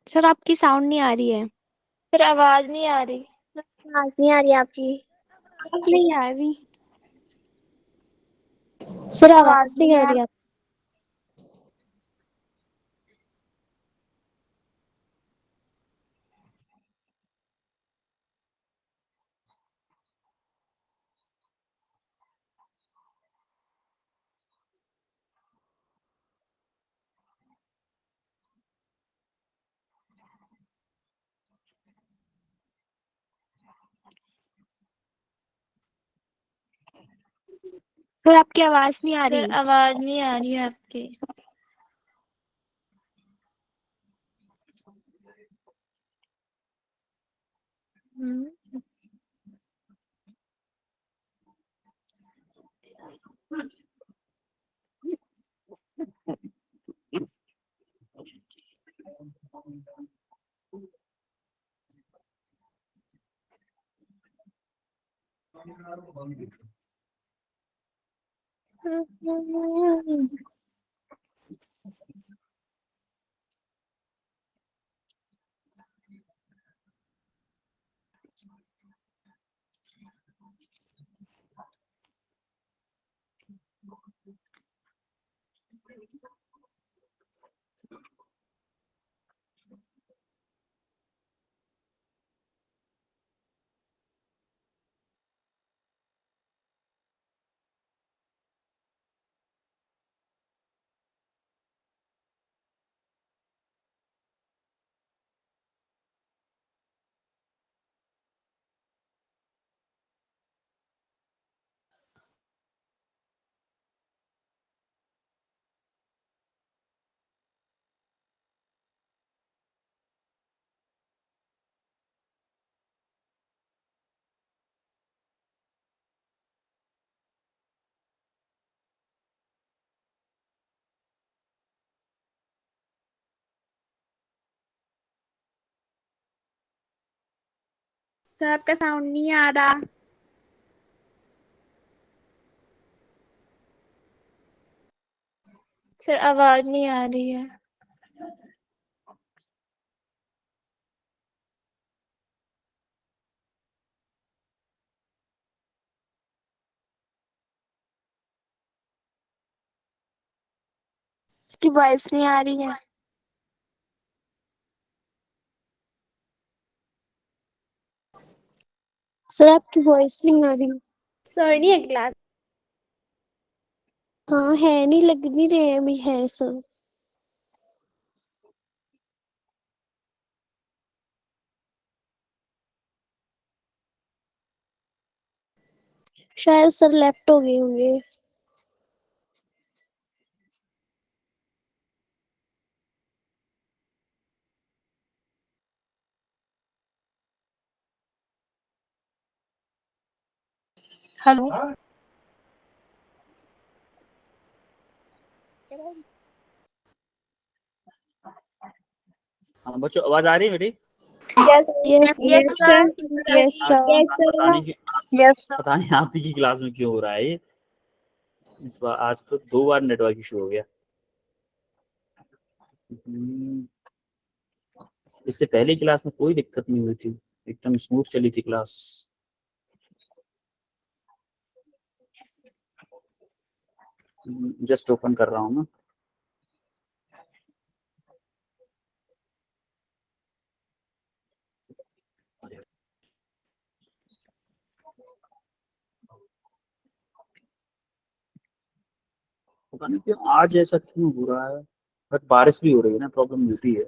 सर आपकी साउंड नहीं आ रही है। फिर आवाज नहीं आ रही। आवाज नहीं आ रही आपकी। आवाज नहीं आ रही। सर आवाज नहीं आ रही आप। फिर आपकी आवाज नहीं आ रही। सर आवाज नहीं आ रही है आपकी। सर आपका साउंड नहीं आ रहा। सर आवाज नहीं आ रही है। उसकी वॉइस नहीं आ रही है। सर आपकी वॉइस नहीं आ रही। सर नहीं है क्लास। हाँ है नहीं, लग नहीं रहे हैं अभी, है सर। शायद सर लेफ्ट हो गए होंगे। हेलो। हाँ बच्चों, आवाज आ रही है मेरी? Yes yes sir. यस आज सर। पता नहीं यस सर। पता नहीं आप ही की क्लास में क्यों हो रहा है ये। इस बार आज तो 2 बार नेटवर्क इशू हो गया। इससे पहले क्लास में कोई दिक्कत नहीं हुई थी, एकदम स्मूथ चली थी क्लास। जस्ट ओपन कर रहा हूँ ना। पता नहीं क्यों आज ऐसा क्यों हो रहा है, बट बारिश भी हो रही है ना, प्रॉब्लम होती है।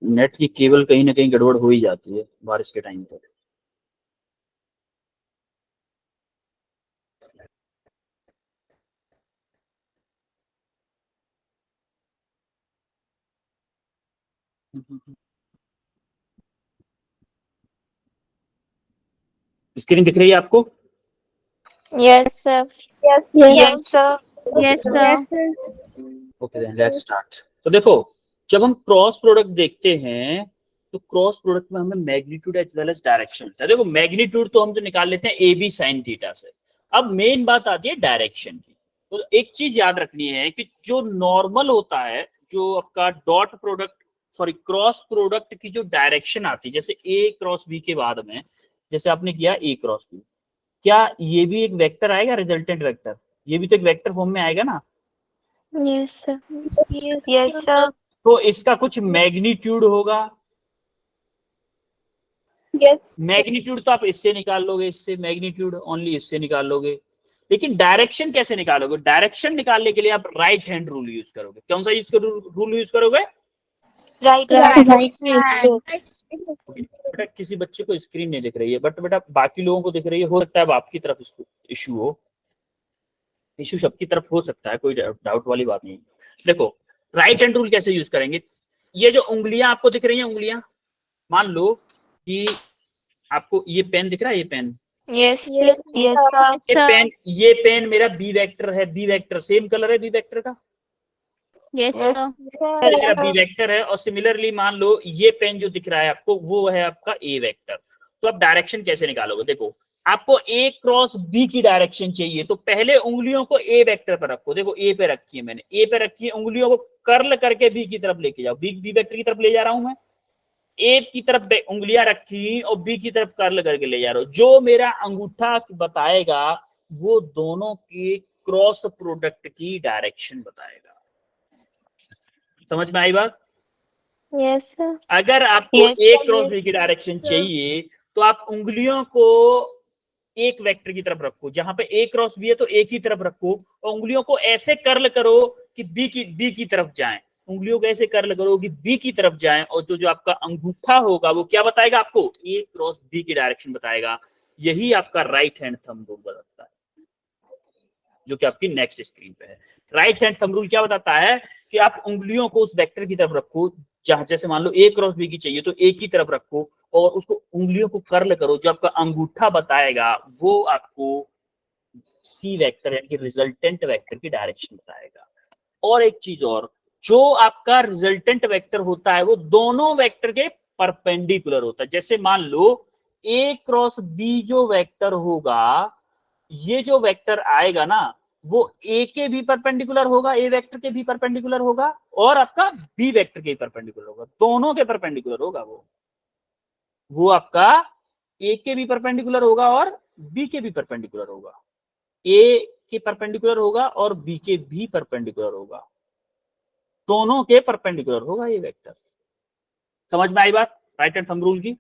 नेट की केबल कहीं ना कहीं गड़बड़ हो ही जाती है बारिश के टाइम पर। स्क्रीन दिख रही है आपको? Yes sir. Yes yes sir. Yes sir. Okay then let's start. तो देखो, जब हम क्रॉस प्रोडक्ट देखते हैं तो क्रॉस प्रोडक्ट में हमें magnitude as well as direction है। देखो मैग्नीट्यूड तो हम जो निकाल लेते हैं ए बी साइन थीटा से। अब मेन बात आती है डायरेक्शन की। तो एक चीज याद रखनी है कि जो नॉर्मल होता है, जो आपका dot product sorry cross product की जो डायरेक्शन आती है, जैसे ए क्रॉस बी के बाद में जैसे आपने किया ए क्रॉस बी, क्या ये भी एक वेक्टर आएगा, रिजल्टेंट वेक्टर? ये भी तो एक वेक्टर फॉर्म में आएगा ना। Yes sir. Yes sir. तो इसका कुछ मैग्नीट्यूड होगा। यस मैग्नीट्यूड तो आप इससे निकाल लोगे, इससे मैग्नीट्यूड ओनली इससे निकाल लोगे। लेकिन डायरेक्शन कैसे निकालोगे? डायरेक्शन निकालने के लिए आप राइट हैंड रूल यूज करोगे। कौन सा रूल यूज करोगे? राइट बेटा किसी बच्चे को स्क्रीन नहीं दिख रही है, बट बेटा बाकी लोगों को दिख रही है। हो सकता है आपकी तरफ इसको इशू हो, इशू सबकी तरफ हो सकता है, कोई डाउट वाली बात नहीं। देखो राइट हैंड रूल कैसे यूज करेंगे। ये जो उंगलियां आपको दिख रही हैं, उंगलियां मान लो कि आपको ये पेन दिख रहा है, ये पेन, यस यस सर। ये पेन मेरा बी वेक्टर है। बी वेक्टर सेम कलर है बी वेक्टर का, यस सर। मेरा बी वेक्टर है। और सिमिलरली मान लो ये पेन जो दिख रहा है आपको, वो है आपका ए वेक्टर। तो आप डायरेक्शन कैसे निकालोगे? देखो आपको ए क्रॉस बी की डायरेक्शन चाहिए, तो पहले उंगलियों को ए वेक्टर पर रखो। देखो ए पे रखी है मैंने, ए पे रखी है, उंगलियों को कर्ल करके बी की तरफ लेके जाओ। बी वेक्टर की तरफ ले जा रहा हूं मैं। ए की तरफ उंगलियां रखी और बी की तरफ कर्ल करके ले जा रहा हूं। जो मेरा अंगूठा बताएगा वो दोनों के क्रॉस प्रोडक्ट की डायरेक्शन बताएगा। समझ में आई बात? Yes sir. अगर आपको ए क्रॉस बी की डायरेक्शन चाहिए तो आप उंगलियों को एक वेक्टर की तरफ रखो। जहां पे ए क्रॉस बी है तो ए की तरफ रखो और उंगलियों को ऐसे कर्ल करो कि बी की तरफ जाएं। उंगलियों को ऐसे कर्ल करो कि बी की तरफ जाएं, और जो आपका अंगूठा होगा वो क्या बताएगा आपको? ए क्रॉस बी की डायरेक्शन बताएगा। यही आपका राइट हैंड थंब रूल बताता है, जो कि आपकी नेक्स्ट स्क्रीन पे है। राइट हैंड थंब रूल क्या बताता है कि आप उंगलियों को उस वेक्टर की तरफ रखो। जहां जैसे मान लो ए क्रॉस बी की चाहिए तो ए की तरफ रखो और उसको उंगलियों को कर्ल करो। जो आपका अंगूठा बताएगा वो आपको सी वेक्टर यानी कि रिजल्टेंट वेक्टर की डायरेक्शन बताएगा। और एक चीज और, जो आपका रिजल्टेंट वेक्टर होता है वो दोनों वेक्टर के परपेंडिकुलर होता है। जैसे मान लो ए क्रॉस बी जो वेक्टर होगा, ये जो वेक्टर आएगा ना, वो ए के भी परपेंडिकुलर होगा, ए वेक्टर के भी परपेंडिकुलर होगा, और आपका बी वेक्टर के परपेंडिकुलर होगा। दोनों के परपेंडिकुलर होगा वो आपका ए के भी परपेंडिकुलर होगा और बी के भी परपेंडिकुलर होगा। ए के परपेंडिकुलर होगा और बी के भी परपेंडिकुलर होगा। दोनों के परपेंडिकुलर होगा ये वेक्टर। समझ में आई बात राइट हैंड थंब रूल की?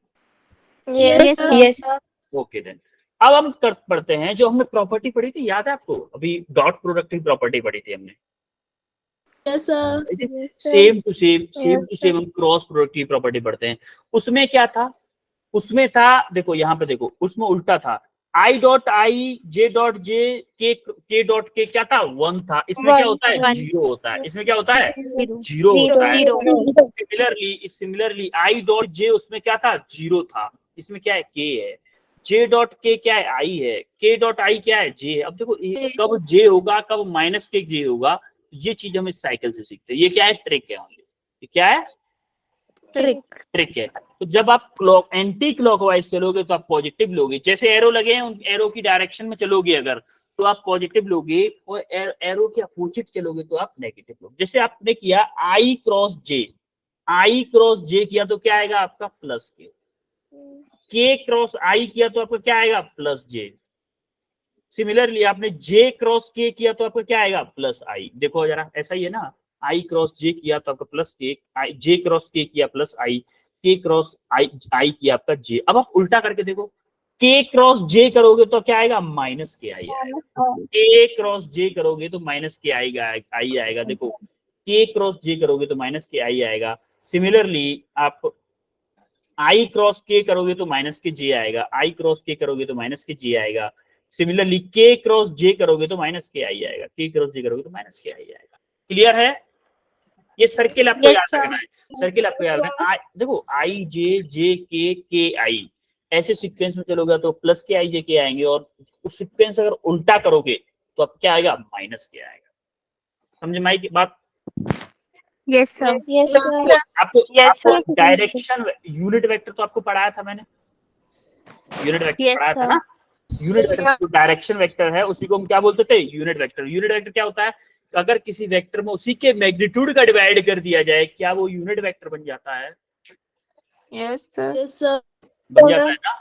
Yes sir. Yes okay then अब हम पढ़ते हैं जो हमने प्रॉपर्टी पढ़ी थी, याद है आपको? अभी डॉट प्रोडक्ट की प्रॉपर्टी पढ़ी थी हमने। Yes sir. Same to same हम क्रॉस प्रोडक्ट की प्रॉपर्टी पढ़ते हैं। उसमें क्या था? उसमें था, देखो यहाँ पे देखो, उसमें उल्टा था, I dot I J dot J के डॉट के क्या था? 1 था। इसमें क्या होता है? 0 होता है। इसमें क्या होता है? 0 होता है। सिमिलरली आई डॉट जे, उसमें क्या था? 0 था। इसमें क्या है? के है। जे डॉट के क्या है? आई है। के डॉट आई क्या है? जे है। अब देखो कब जे होगा, कब माइनस के जे होगा, ये चीज हम इस साइकिल से सीखते हैं। ये क्या है? ट्रिक है। ये क्या है? ट्रिक है। तो जब आप एंटी क्लॉकवाइज चलोगे तो आप पॉजिटिव लोगे, जैसे एरो लगे हैं उन एरो की डायरेक्शन में चलोगे अगर, तो आप पॉजिटिव लोगे, और एरो के अपोजिट चलोगे तो आप नेगेटिव लोगे। जैसे आपने किया आई क्रॉस जे किया तो क्या आएगा आपका? प्लस के क्रॉस आई किया तो आपका क्या आएगा? प्लस जे। सिमिलरली आपने जे क्रॉस के किया तो आपका क्या आएगा? प्लस आई। देखो जरा, ऐसा ही है ना, आई क्रॉस जे किया तो आपका प्लस के, जे क्रॉस के किया प्लस आई, के क्रॉस आई किया आपका जे। अब आप उल्टा करके देखो, के क्रॉस जे करोगे तो क्या आएगा? माइनस के आई आएगा। के क्रॉस जे करोगे तो माइनस के आई आएगा। देखो, के क्रॉस जे करोगे तो माइनस के आई आएगा। सिमिलरली आप आई क्रॉस के करोगे तो माइनस के जे आएगा, आई क्रॉस के करोगे तो माइनस के जे आएगा। सिमिलरली के क्रॉस जे करोगे तो माइनस के आई आएगा, के क्रॉस जे करोगे तो माइनस के आई आएगा। क्लियर है? ये सर्किल आपको याद रखना है। सर्किल आपको याद रखना है। देखो आई जे के आई, ऐसे सीक्वेंस में चलोगे तो प्लस के आई जे के आएंगे, और उस सीक्वेंस अगर उल्टा करोगे तो अब क्या आएगा? माइनस के आएगा। समझे माई की बात? Yes sir. आपको डायरेक्शन यूनिट वेक्टर तो आपको पढ़ाया था मैंने, यूनिट वेक्टर पढ़ाया था ना। यूनिट वेक्टर जो डायरेक्शन वेक्टर है उसी को हम क्या बोलते थे? Unit vector. यूनिट वेक्टर क्या होता है? अगर किसी वेक्टर में उसी के मैग्नीट्यूड का डिवाइड कर दिया जाए, क्या वो यूनिट वेक्टर बन जाता है? Yes sir. बन जाता है ना।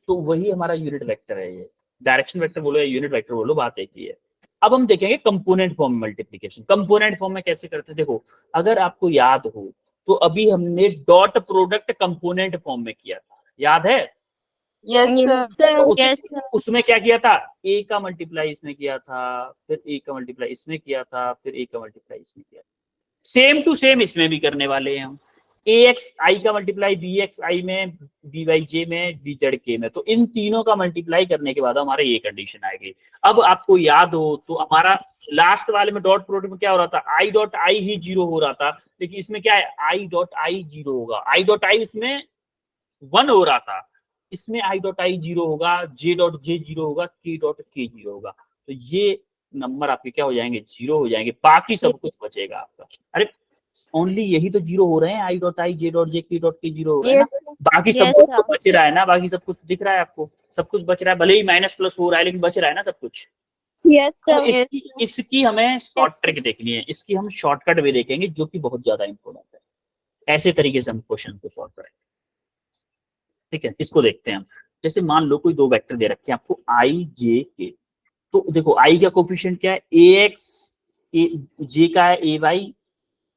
तो वही हमारा यूनिट वेक्टर है। ये डायरेक्शन वेक्टर बोलो या यूनिट वेक्टर बोलो, बात एक ही है। अब हम देखेंगे कंपोनेंट फॉर्म में मल्टीप्लिकेशन। कंपोनेंट फॉर्म में कैसे करते हैं? देखो, अगर आपको याद हो तो अभी हमने डॉट प्रोडक्ट कंपोनेंट फॉर्म में किया था, याद है? यस तो उसमें क्या किया था? ए का मल्टीप्लाई इसमें किया था, फिर ए का मल्टीप्लाई इसमें किया था, फिर ए का मल्टीप्लाई इसमें किया। सेम टू सेम इसमें भी करने वाले हैं हम। ए एक्स आई का मल्टीप्लाई बी एक्स आई में, बी वाई जे में, बी जेड के में। तो इन तीनों का मल्टीप्लाई करने के बाद हमारा ये कंडीशन आएगी। अब आपको याद हो तो हमारा लास्ट वाले में डॉट प्रोडक्ट में क्या हो रहा था? आई डॉट आई ही 0 हो रहा था, लेकिन इसमें क्या है? आई डॉट आई 0 होगा। आई डॉट आई इसमें 1 हो रहा था, इसमें आई डॉट आई 0 होगा, जे डॉट जे 0 होगा, के डॉट के 0 होगा। तो ये नंबर आपके क्या हो जाएंगे? 0 हो जाएंगे, बाकी सब कुछ बचेगा आपका। अरे ओनली यही तो 0 हो रहे हैं, I dot I J dot J के डॉट के 0 हो रहे हैं ना, बाकी सब कुछ तो बच रहा है ना, बाकी सब कुछ दिख रहा है आपको, सब कुछ बच रहा है, भले ही माइनस प्लस हो रहा है लेकिन बच रहा है ना सब कुछ। इसकी हमें शॉर्ट ट्रिक देखनी है, इसकी हम शॉर्टकट वे देखेंगे जो कि बहुत ज्यादा इंपॉर्टेंट है। ऐसे तरीके से हम क्वेश्चन को सॉल्व करेंगे, ठीक है? इसको देखते हैं हम। जैसे मान लो कोई दो वेक्टर दे रखे हैं आपको आई जे के, तो देखो आई का कोफिशिएंट क्या है? ए एक्स, जे का है ए वाई,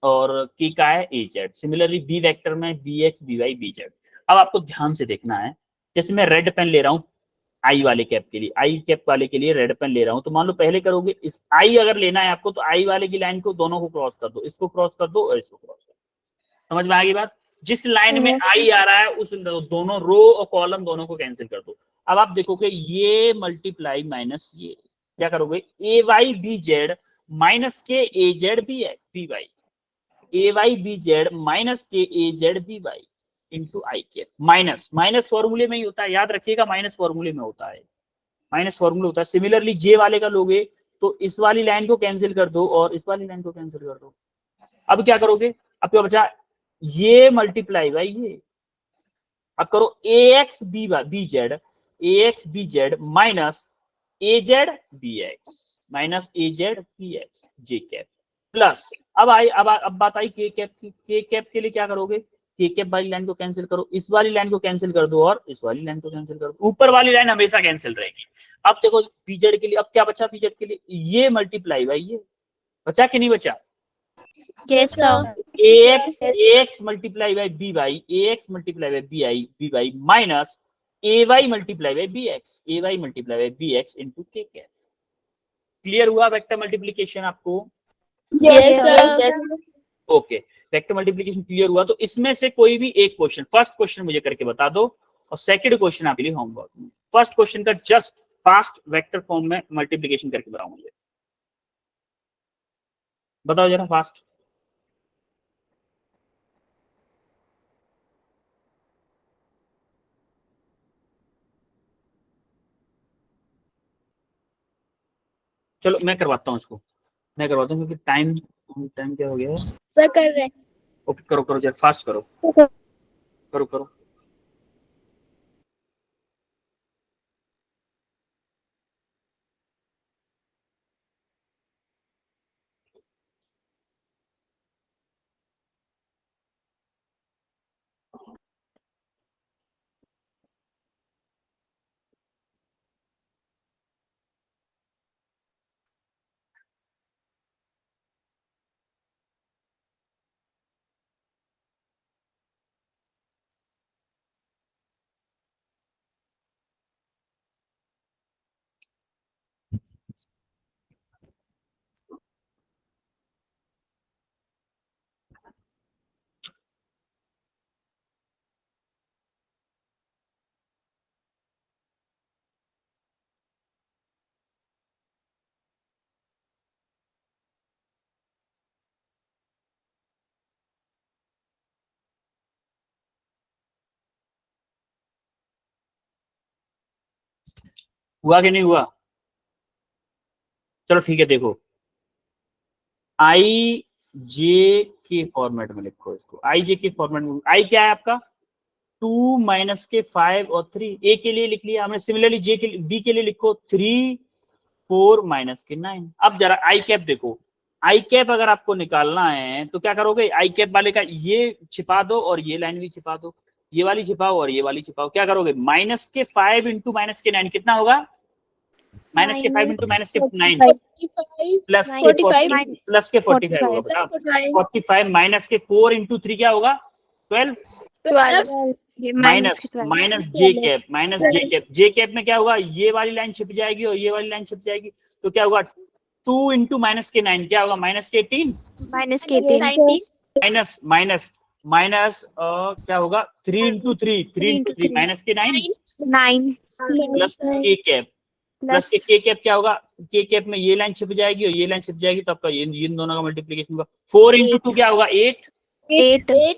और के का है A Z. Similarly B vector में B X B Y B Z. अब आपको ध्यान से देखना है, जैसे मैं रेड पेन ले रहा हूँ आई वाले कैप के लिए, आई कैप वाले के लिए रेड पेन ले रहा हूँ, तो मान लो पहले करोगे इस आई अगर लेना है आपको तो आई वाले की लाइन को दोनों को क्रॉस कर दो, इसको क्रॉस कर दो और इसको क्रॉस कर दो। समझ में आ गई बात? जिस लाइन में आई आ रहा है उस दोनों रो और कॉलम दोनों को कैंसिल कर दो। अब आप देखोगे ये मल्टीप्लाई माइनस ये, क्या करोगे? ए वाई बी जेड माइनस के ए जेड बी वाई, ए वाई बी जेड माइनस के ए जेड बी वाई इंटू आई के। माइनस फॉर्मूले में ही होता है, याद रखिएगा, माइनस फॉर्मूले में होता है, माइनस फॉर्मूला होता है। सिमिलरली जे वाले का लोगे तो इस वाली लाइन को कैंसिल कर दो और इस वाली लाइन को कैंसिल कर दो। अब क्या करोगे? अब क्या बचा? ये मल्टीप्लाई बाई ये। अब करो ए एक्स बी जेड, ए एक्स बी जेड माइनस ए जेड बी एक्स, माइनस ए जेड बी एक्स जे कैप प्लस। अब बात आई के कैप की। के कैप के लिए क्या करोगे? के कैप वाली लाइन को कैंसिल करो, इस वाली लाइन को कैंसिल कर दो और इस वाली लाइन को कैंसिल कर दो, ऊपर वाली लाइन हमेशा कैंसिल रहेगी। अब देखो बीजेड के लिए, अब क्या बचा बीजेड के लिए? ये मल्टीप्लाई बाई ये। बचा कि नहीं बचा? Yes sir. ax multiply by B Y, ax multiply by B Y minus AY multiply by BX, AY multiply by BX into K cap. Clear हुआ वेक्टर मल्टीप्लिकेशन आपको? Yes, sir. Okay, vector multiplication clear हुआ। तो इसमें से कोई भी एक question, first question मुझे करके बता दो और सेकंड क्वेश्चन आपके लिए होमवर्क। फर्स्ट क्वेश्चन का जस्ट फास्ट वेक्टर फॉर्म में मल्टीप्लिकेशन करके बताओ मुझे, बताओ जरा फास्ट। चलो मैं करवाता हूँ इसको, मैं करवाता हूँ क्योंकि टाइम टाइम क्या हो गया है। सर कर रहे हैं। ओके करो करो जरा फास्ट करो, करो करो। हुआ कि नहीं हुआ? चलो ठीक है, देखो आई जे के फॉर्मेट में लिखो इसको, आई जे के फॉर्मेट में। आई क्या है आपका? 2 माइनस के 5 और 3। ए के लिए लिख लिया हमने, सिमिलरली जे के बी के लिए लिखो 3 4 माइनस के 9। अब जरा आई कैप देखो, आई कैप अगर आपको निकालना है तो क्या करोगे, आई कैप वाले का ये छिपा दो और ये लाइन भी छिपा दो, ये वाली छिपाओ और ये वाली छिपाओ। क्या करोगे, माइनस के 5 इंटू माइनस के 9 कितना होगा? माइनस के 5 इंटू माइनस के 9 प्लस के 40 प्लस के 45 होगा बेटा। 45 माइनस के 4 इंटू 3 क्या होगा? 12 माइनस माइनस जे कैप, माइनस जे कैप। जे कैप में क्या होगा, ये वाली लाइन छिप जाएगी और ये वाली लाइन छिप जाएगी, तो क्या होगा 2 इंटू माइनस के 9 क्या होगा? माइनस के 18 माइनस माइनस माइनस क्या होगा 3 इंटू 3 माइनस के 9 प्लस के कैप, प्लस के कैप क्या होगा? के कैप में ये लाइन छिप जाएगी और ये लाइन छिप जाएगी, तो आपका ये इन दोनों का मल्टीप्लिकेशन होगा। 4 इंटू 2 क्या होगा? 8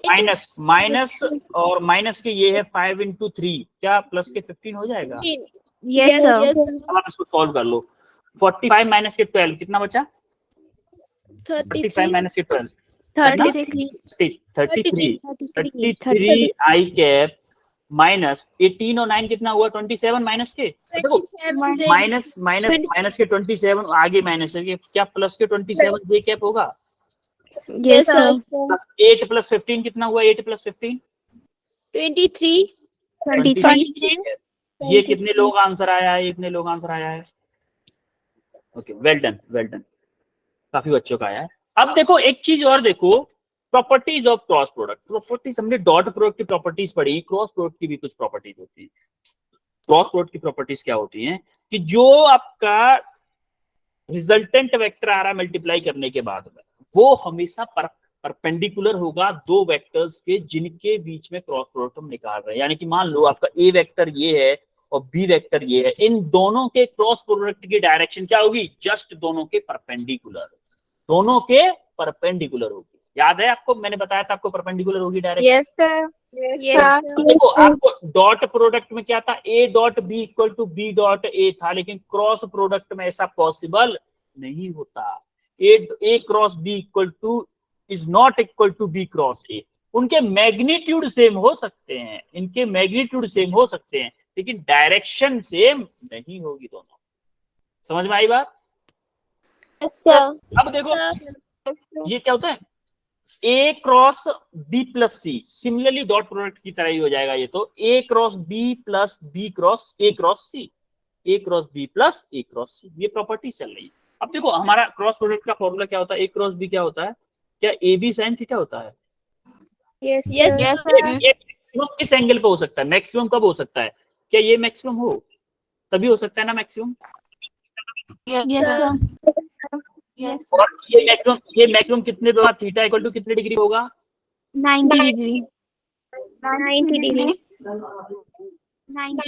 माइनस माइनस और माइनस के ये है 5 इंटू 3 क्या प्लस के 15 हो जाएगा? Yes sir. अब आप इसको सॉल्व कर लो। 45 माइनस के 12 कितना बचा? 45 माइनस के 12 33 आई कैप माइनस 18 और 9 कितना हुआ? 27 माइनस के, देखो माइनस माइनस माइनस के 27 आगे माइनस है, क्या प्लस के 27 जे कैप होगा? Yes sir. 8 प्लस 15 कितना हुआ? 8 प्लस 15 23। ये कितने लोगों का आंसर आया है? इतने लोग आंसर आया है। Okay well done, well done, काफी बच्चों का आया है। अब देखो एक चीज और देखो, properties of cross product. Properties हमने डॉट प्रोडक्ट की प्रॉपर्टीज पढ़ी, क्रॉस प्रोडक्ट की भी कुछ प्रॉपर्टीज होती है। क्रॉस प्रोडक्ट की प्रॉपर्टीज क्या होती हैं कि जो आपका रिजल्टेंट वेक्टर आ रहा है मल्टीप्लाई करने के बाद में, वो हमेशा परपेंडिकुलर होगा दो वेक्टर्स के जिनके बीच में क्रॉस प्रोडक्ट हम निकाल रहे हैं। यानी कि मान लो आपका ए वेक्टर ये है और बी वेक्टर ये है, इन दोनों के क्रॉस प्रोडक्ट की डायरेक्शन क्या होगी? जस्ट दोनों के परपेंडिकुलर, दोनों के परपेंडिकुलर होगी। याद है आपको, मैंने बताया था आपको परपेंडिकुलर होगी डायरेक्शन। Yes sir. तो देखो आपको डॉट प्रोडक्ट में क्या था? A dot B equal to B dot A था, लेकिन क्रॉस प्रोडक्ट में ऐसा पॉसिबल नहीं होता। A cross B equal to is not equal to B cross A. उनके मैग्नीट्यूड सेम हो सकते हैं, इनके मैग्नीट्यूड सेम हो सकते हैं, लेकिन डायरेक्शन सेम नहीं होगी दोनों। समझ में आई बात? अब देखो ये क्या होता है, A cross B plus C, similarly dot product की तरह ही हो जाएगा ये। तो A cross B plus B cross A cross C, A cross B plus A cross C, ये प्रॉपर्टी चल रही है। अब देखो हमारा क्रॉस प्रोडक्ट का फॉर्मूला क्या होता है? ए क्रॉस बी क्या होता है? क्या ए बी साइन थीटा होता है? यस मैक्सिमम किस एंगल पे हो सकता है? मैक्सिमम कब हो सकता है? क्या ये मैक्सिमम हो? तभी हो सकता है ना मैक्सिमम। Yes, sir. Yes. और ये मैक्सिमम कितने पे होगा? थीटा इक्वल टू कितने डिग्री होगा? 90 degree. 90 degree. 90.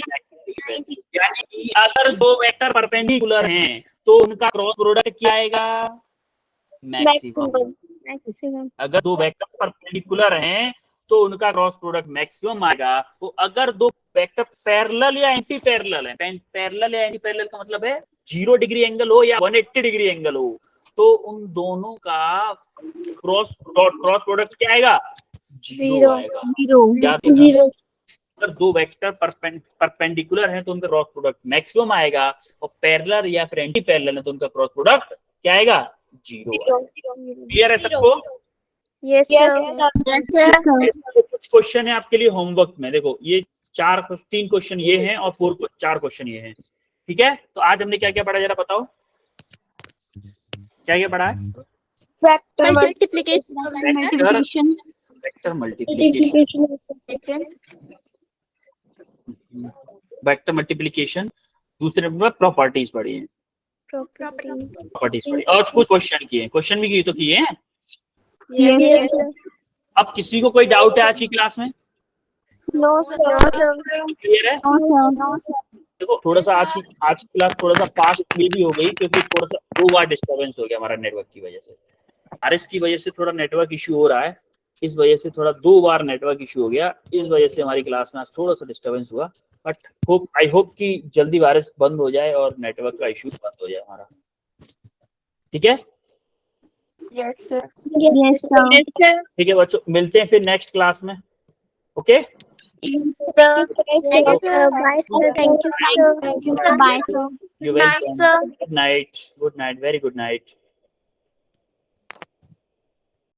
यानी कि अगर दो वेक्टर परपेंडिकुलर हैं तो उनका क्रॉस प्रोडक्ट क्या आएगा? मैक्सिमम। Maximum. अगर दो वेक्टर परपेंडिकुलर हैं तो उनका क्रॉस प्रोडक्ट मैक्सिमम आएगा। तो अगर दो वेक्टर पैरेलल या एंटी पैरेलल है, पैरेलल या एंटी पैरेलल का मतलब है 0 डिग्री एंगल हो या 180 डिग्री एंगल हो, तो उन दोनों का क्रॉस प्रोडक्ट क्या आएगा? 0 आएगा। क्या देखा? अगर दो वेक्टर परपेंडिकुलर हैं तो उनका क्रॉस प्रोडक्ट मैक्सिमम आएगा, और पैरेलल या फिर एंटी पैरेलल है तो उनका क्रॉस प्रोडक्ट क्या आएगा? 0 आएगा। क्लियर है सबको? Yes, sir. कुछ क्वेश्चन है आपके लिए होमवर्क में। देखो ये 3 क्वेश्चन ये हैं और 4 क्वेश्चन ये हैं। ठीक है, तो आज हमने क्या क्या पढ़ा जरा बताओ, क्या क्या पढ़ा है? Multiplication, vector multiplication, vector multiplication. दूसरे नंबर पर प्रॉपर्टीज पढ़ी है, प्रॉपर्टीज पढ़ी, और कुछ क्वेश्चन किए, क्वेश्चन भी किए तो किए हैं। Yes, sir. अब किसी को कोई डाउट है आज की क्लास में? No, sir. क्लियर है? No, sir. देखो थोड़ा सा आज की क्लास थोड़ा सा फास्ट भी हो गई क्योंकि थोड़ा सा 2 बार डिस्टर्बेंस हो गया हमारा नेटवर्क की वजह से। बारिश की वजह से थोड़ा नेटवर्क इशू हो रहा है, इस वजह से थोड़ा 2 बार नेटवर्क इशू हो गया, इस वजह से हमारी क्लास में आज थोड़ा सा डिस्टर्बेंस हुआ। बट आई होप कि जल्दी बारिश बंद हो जाए और नेटवर्क का इशू बंद हो जाए हमारा। ठीक है? Yes, sir. ठीक है बच्चों, मिलते हैं फिर नेक्स्ट क्लास में। Okay, Yes, sir. Bye, sir. Thank you, sir. Bye, sir. You Night, welcome. sir. Good night, very good night.